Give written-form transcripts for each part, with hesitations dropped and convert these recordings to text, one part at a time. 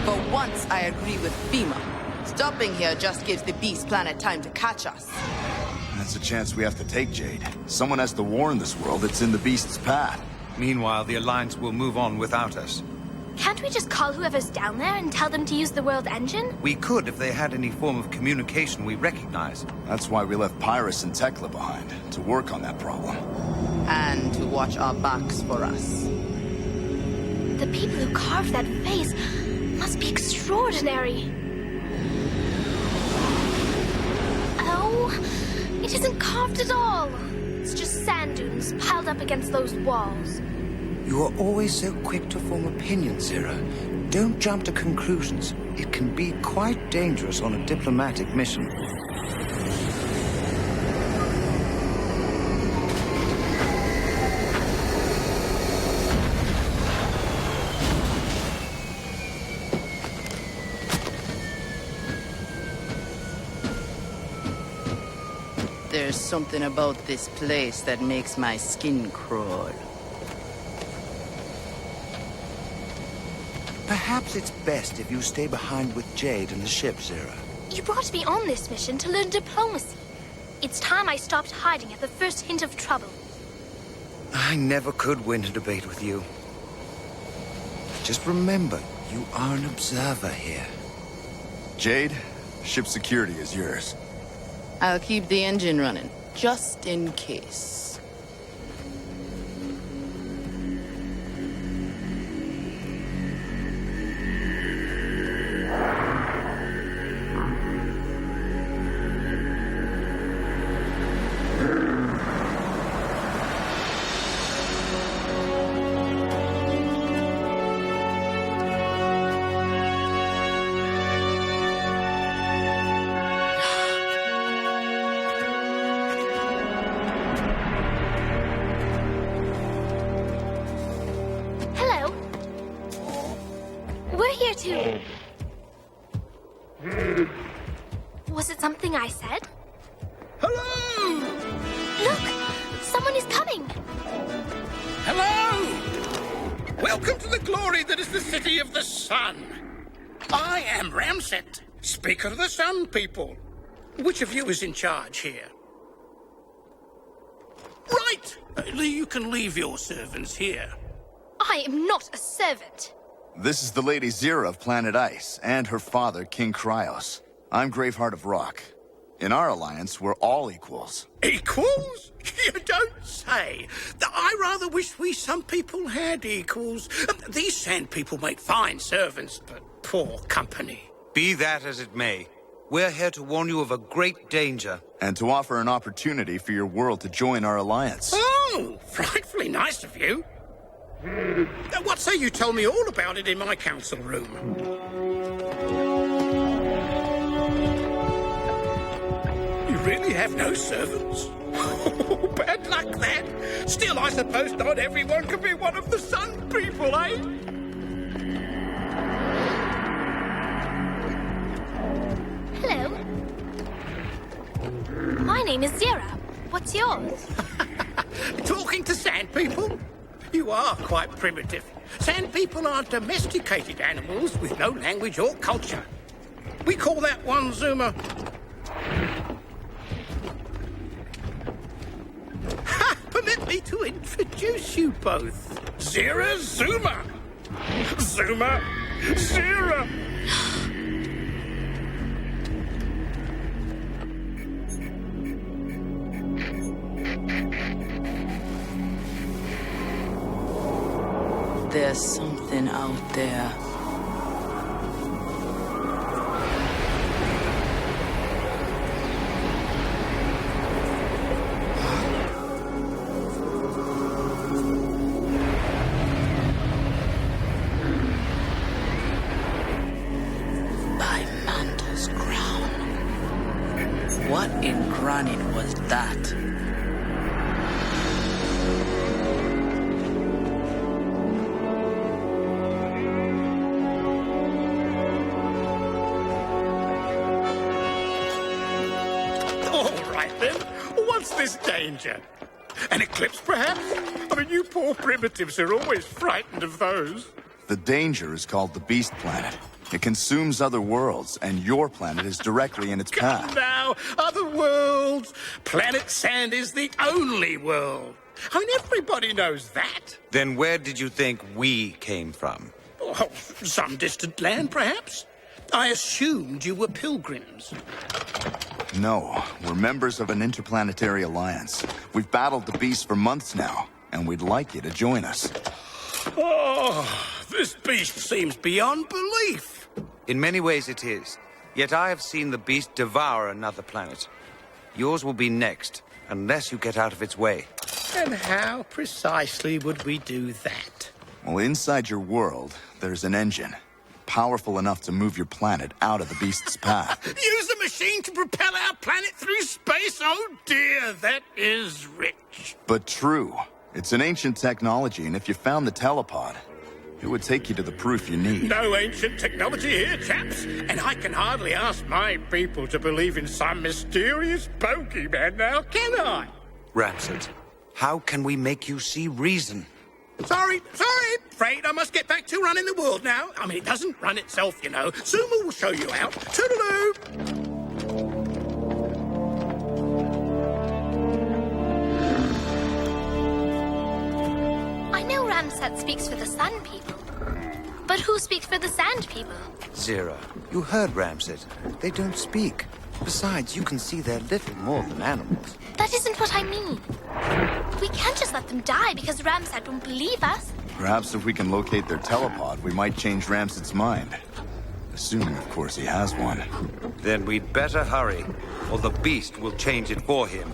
For once, I agree with FEMA. Stopping here just gives the Beast Planet time to catch us. That's a chance we have to take, Jade. Someone has to warn this world it's in the Beast's path. Meanwhile, the Alliance will move on without us. Can't we just call whoever's down there and tell them to use the world engine? We could if they had any form of communication we recognize. That's why we left Pyrus and Tekla behind, to work on that problem. And to watch our backs for us. The people who carved that face must be extraordinary. Oh, it isn't carved at all. It's just sand dunes piled up against those walls. You are always so quick to form opinions, Zero. Don't jump to conclusions. It can be quite dangerous on a diplomatic mission. There's something about this place that makes my skin crawl. Perhaps it's best if you stay behind with Jade and the ship, Zero. You brought me on this mission to learn diplomacy. It's time I stopped hiding at the first hint of trouble. I never could win a debate with you. Just remember, you are an observer here. Jade, ship security is yours. I'll keep the engine running, just in case. Was it something I said? Hello! Look! Someone is coming! Hello! Welcome to the glory that is the city of the sun. I am Ramset, speaker of the Sun People. Which of you is in charge here? Right! You can leave your servants here. I am not a servant. This is the Lady Zira of Planet Ice, and her father, King Cryos. I'm Graveheart of Rock. In our alliance, we're all equals. Equals? You don't say. I rather wish we Sun People had equals. These Sand People make fine servants, but poor company. Be that as it may, we're here to warn you of a great danger. And to offer an opportunity for your world to join our alliance. Oh, frightfully nice of you. What say you tell me all about it in my council room? You really have no servants? Bad luck, then. Still, I suppose not everyone can be one of the Sun People, eh? Hello. My name is Zira. What's yours? Talking to Sand People? You are quite primitive. Sand People are domesticated animals with no language or culture. We call that one Zuma. Ha! Permit me to introduce you both. Zira Zuma. Zuma Zira. There's something out there. By Mantle's crown. What in granite was that? What's this danger? An eclipse, perhaps? I mean, you poor primitives are always frightened of those. The danger is called the Beast Planet. It consumes other worlds, and your planet is directly in its path. Come now, other worlds. Planet Sand is the only world. I mean, everybody knows that. Then where did you think we came from? Oh, some distant land, perhaps? I assumed you were pilgrims. No, we're members of an interplanetary alliance. We've battled the beast for months now, and we'd like you to join us. Oh, this beast seems beyond belief. In many ways it is. Yet I have seen the beast devour another planet. Yours will be next, unless you get out of its way. And how precisely would we do that? Well, inside your world, there's an engine. Powerful enough to move your planet out of the beast's path. Use a machine to propel our planet through space? Oh dear, that is rich. But true. It's an ancient technology, and if you found the telepod, it would take you to the proof you need. No ancient technology here, chaps. And I can hardly ask my people to believe in some mysterious bogeyman now, can I? Ramsed, how can we make you see reason? Sorry. Afraid I must get back to running the world now. I mean, it doesn't run itself, you know. Zuma will show you out. Toodaloo! I know Ramsat speaks for the Sun People. But who speaks for the Sand People? Zira, you heard Ramsed. They don't speak. Besides, you can see they're little more than animals. That isn't what I mean. We can't just let them die because Ramsat won't believe us. Perhaps if we can locate their telepod, we might change Ramsed's mind. Assuming, of course, he has one. Then we'd better hurry, or the beast will change it for him.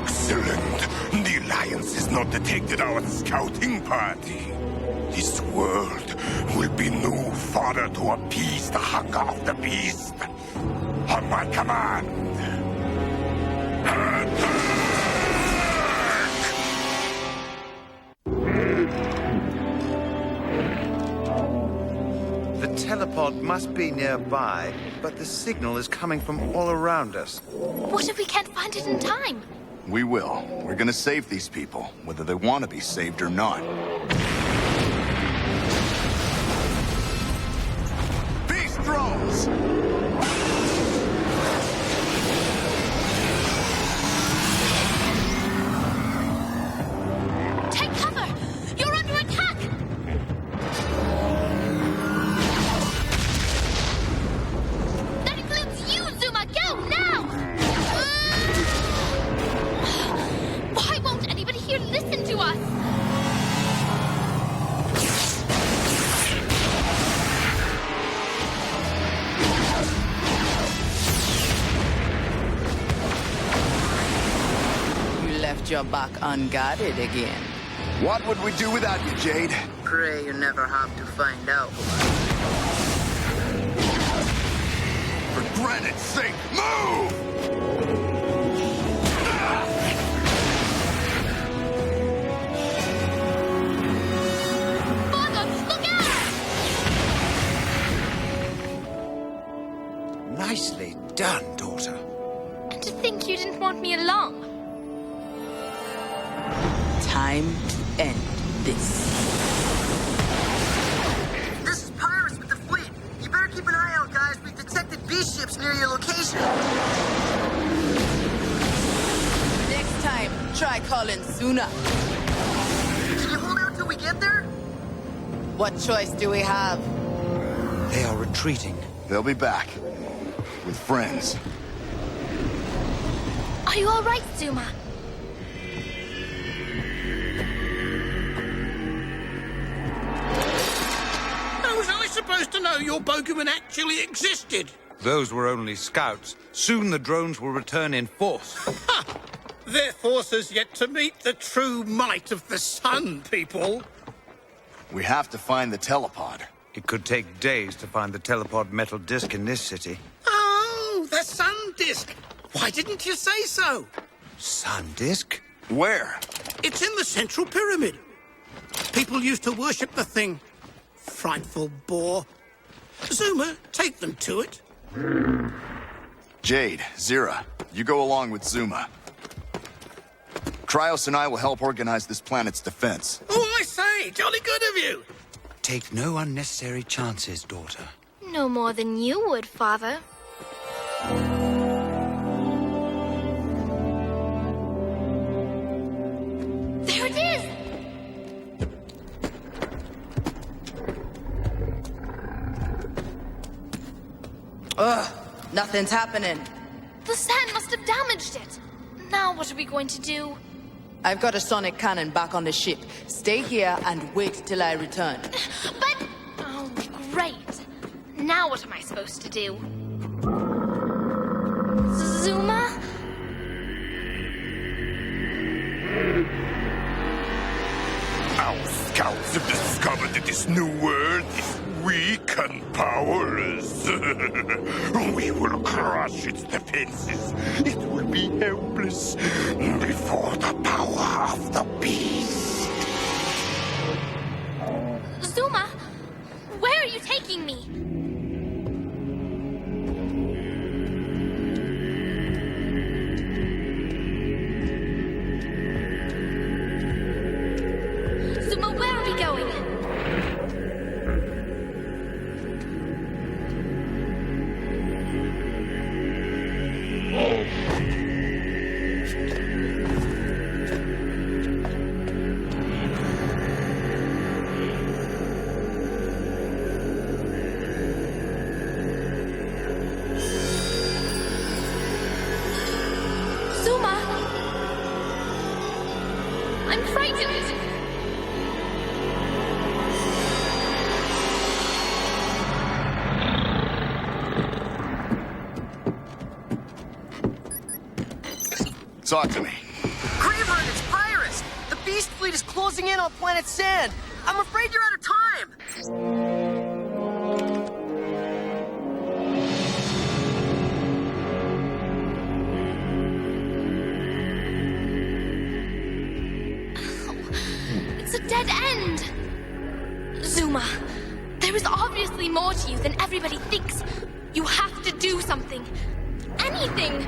Excellent. The Alliance has not detected our scouting party. This world will be no fodder to appease the hunger of the beast. On my command. The telepod must be nearby, but the signal is coming from all around us. What if we can't find it in time? We will. We're gonna save these people, whether they want to be saved or not. Beast drones! Take cover! You're under attack! That includes you, Zuma! Go, now! Why won't anybody here listen to us? You left your back unguarded again. What would we do without you, Jade? Pray you never have to find out. For granite's sake, move! Father, look out! Nicely done, daughter. And to think you didn't want me along. Time to end this. This is Pirates with the fleet. You better keep an eye out, guys. We've detected beast ships near your location. Next time, try calling sooner. Can you hold out till we get there? What choice do we have? They are retreating. They'll be back. With friends. Are you all right, Zuma? How was I supposed to know your bogeyman actually existed? Those were only scouts. Soon the drones will return in force. Ha! Their force has yet to meet the true might of the Sun People. We have to find the telepod. It could take days to find the telepod metal disc in this city. Oh, the Sun Disk. Why didn't you say so? Sun disk? Where? It's in the Central Pyramid. People used to worship the thing. Frightful bore. Zuma, take them to it. Jade, Zira, you go along with Zuma. Cryos and I will help organize this planet's defense. Oh, I say, jolly good of you. Take no unnecessary chances, daughter. No more than you would, Father. There it is! Ugh, nothing's happening. The sand must have damaged it. Now what are we going to do? I've got a sonic cannon back on the ship. Stay here and wait till I return. But... Oh, great. Now what am I supposed to do? Zuma? Our scouts have discovered that this new world is weak and powerless. We will crush its defenses. It will be helpless before the power of the beast. Zuma? Where are you taking me? Zuma, where are we going? Zuma! I'm frightened! Talk to me. Graveheart, it's Pyrus! The Beast Fleet is closing in on Planet Sand! I'm afraid you're out of time! It's a dead end! Zuma, there is obviously more to you than everybody thinks. You have to do something. Anything!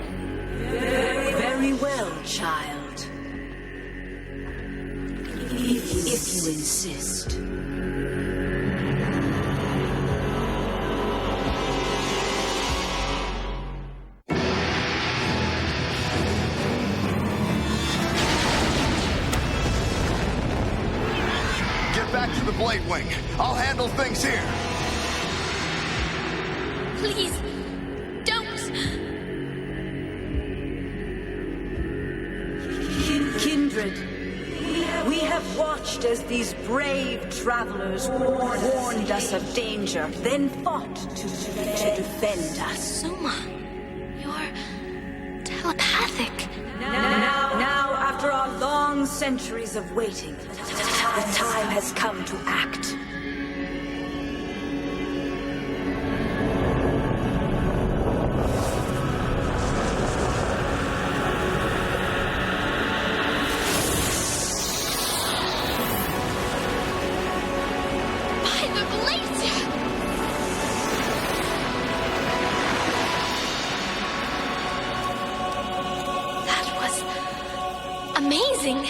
Very well, child. If you insist. Get back to the Blade Wing. I'll handle things here. Please, don't! Kindred, we have watched as these brave travelers warned us of danger, then fought to defend us. Zuma, you're telepathic. Now, after our long centuries of waiting, the time has come to act. By the blades! That was amazing.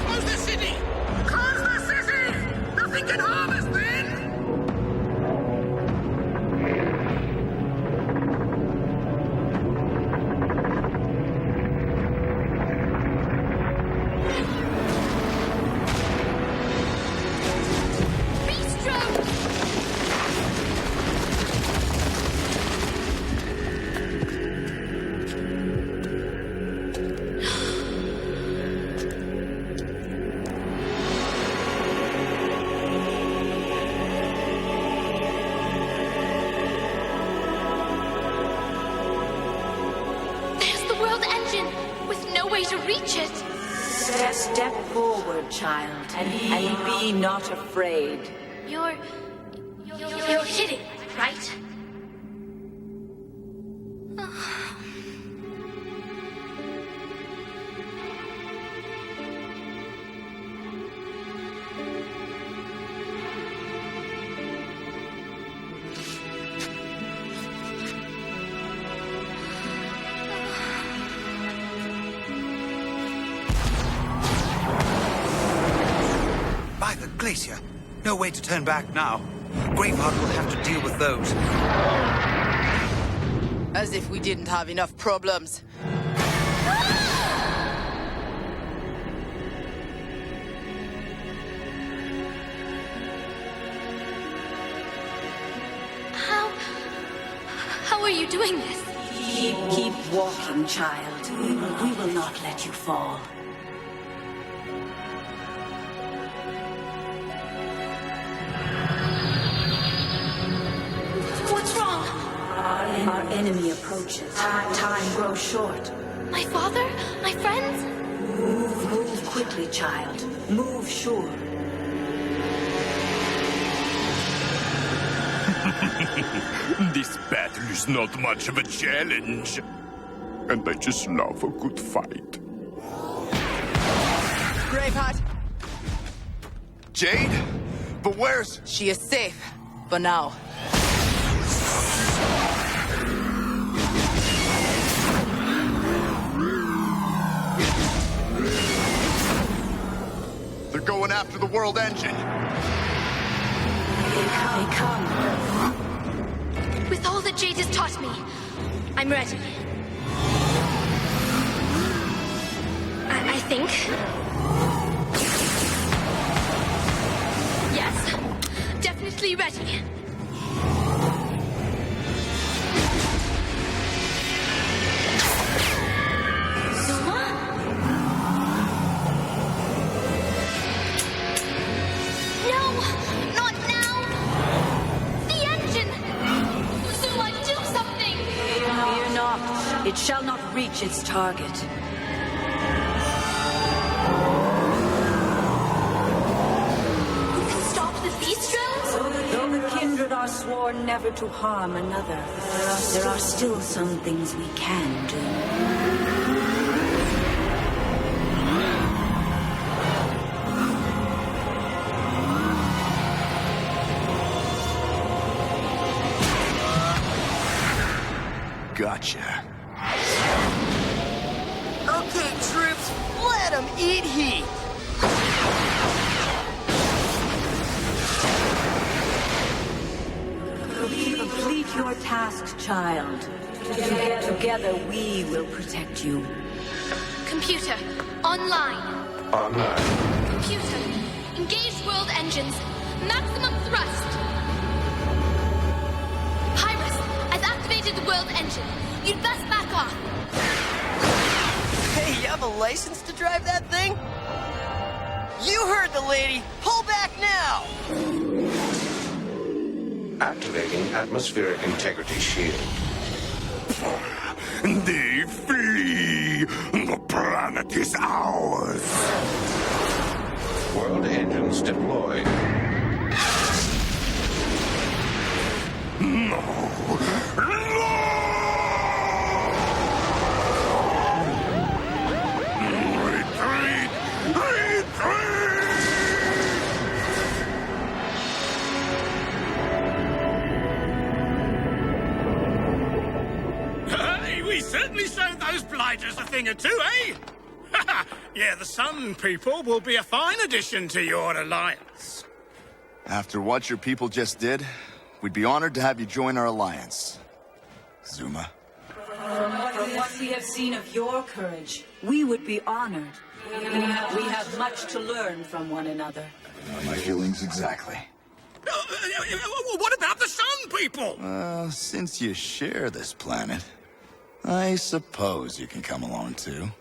Close the city! Close the city! Nothing can harm us then! Bistro! There's the world engine, with no way to reach it. Step forward, child, and be not afraid. You're kidding, right? Glacier. No way to turn back now. Graveheart will have to deal with those. As if we didn't have enough problems. How are you doing this? Keep walking, child. We will not let you fall. What's wrong? Our enemy approaches. Time grows short. My father? My friends? Move quickly, child. Move sure. This battle is not much of a challenge. And I just love a good fight. Graveheart, Jade? But where's... she is safe. For now. They're going after the world engine. They come. With all that Jade has taught me, I'm ready. I think. Yes, definitely ready. Zuma? No, not now. The engine. Zuma, do something. Fear not. It shall not reach its target. Though the kindred are sworn never to harm another, there are still some things we can do. Gotcha. Okay, troops, let them eat heat. Complete your task, child. Together we will protect you. Computer, online. Online. Computer, engage world engines. Maximum thrust. Pyrus, I've activated the world engine. You'd best back off. Hey, you have a license to drive that thing? You heard the lady. Pull back now. Activating atmospheric integrity shield. They flee! The planet is ours! World engines deployed. No! Retreat! Retreat! Hey, we certainly showed those blighters a thing or two, eh? Yeah, the Sun people will be a fine addition to your alliance. After what your people just did, we'd be honored to have you join our alliance. Zuma. From what we have seen of your courage, we would be honored. We have much to learn from one another. My feelings exactly. What about the Sun people? Since you share this planet, I suppose you can come along too.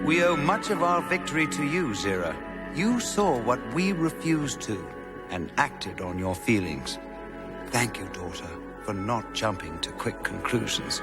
We owe much of our victory to you, Zira. You saw what we refused to, and acted on your feelings. Thank you, daughter, for not jumping to quick conclusions.